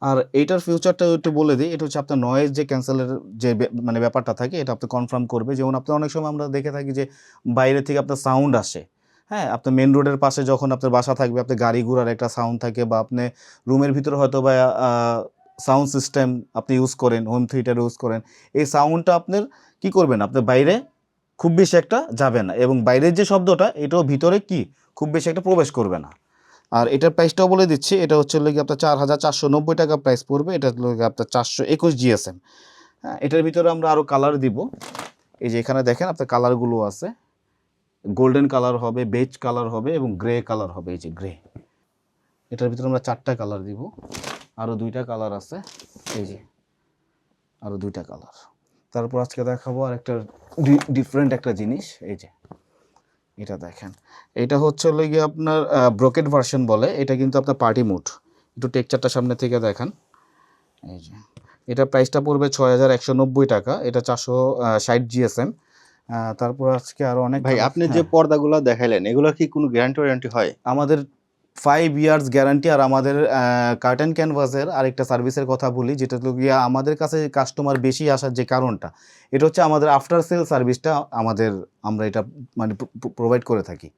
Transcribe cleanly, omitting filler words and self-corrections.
আর এইটার ফিউচারটা একটু বলে দিই, এটা হচ্ছে আপনার নয়েজ যে ক্যান্সেলের যে মানে ব্যাপারটা থাকে এটা আপনি কনফার্ম করবে। যেমন আপনার অনেক সময় আমরা দেখে থাকি যে বাইরে থেকে আপনার সাউন্ড আসে, হ্যাঁ, আপনার মেন রোডের পাশে যখন আপনার বাসা থাকবে, আপনার গাড়ি ঘোড়ার একটা সাউন্ড থাকে, বা আপনি রুমের ভিতরে হয়তো বা সাউন্ড সিস্টেম আপনি ইউজ করেন, হোম থিয়েটার ইউজ করেন, এই সাউন্ডটা আপনার কি করবেন, আপনার বাইরে খুব বেশি একটা যাবে না, এবং বাইরের যে শব্দটা এটাও ভিতরে কি খুব বেশি একটা প্রবেশ করবে না। আর এটার প্রাইসটাও বলে দিচ্ছি, এটা হচ্ছে হলো গিয়ে আপনার 4,490 টাকা প্রাইস পড়বে। এটা হলো গিয়ে আপনার 421 জিএসএম। হ্যাঁ, এটার ভিতরে আমরা আরও কালার দিব। এই যে এখানে দেখেন আপনার কালারগুলো আছে, গোল্ডেন কালার হবে, বেজ কালার হবে এবং গ্রে কালার হবে। এই যে গ্রে, এটার ভিতরে আমরা 4টা কালার দিব, আরও 2টা কালার আছে, এই যে আরও 2টা কালার। তারপর আজকে দেখাবো আর একটা ডিফারেন্ট একটা জিনিস। এই যে এটা দেখেন, এটা হচ্ছে হলো গিয়ে আপনার ব্রোকেট ভার্সন বলে, এটা কিন্তু আপনার পার্টি মোড। একটু টেক্সচারটা সামনে থেকে দেখান। এই যে এটা প্রাইসটা পড়বে 6,190 টাকা, এটা 460 জিএসএম। তারপর আজকে আরও অনেক ভাই আপনি যে পর্দাগুলো দেখাইলেন এগুলো কি কোনো গ্যারান্টি ওয়ারেন্টি হয়? আমাদের 5 ইয়ার্স গ্যারান্টি। আর আমাদের কার্টেন ক্যানভাসের আরেকটা সার্ভিসের কথা বলি, যেটা হলো গিয়ে আমাদের কাছে কাস্টমার বেশি আসার যে কারণটা, এটা হচ্ছে আমাদের আফটার সেল সার্ভিসটা আমরা এটা মানে প্রোভাইড করে থাকি।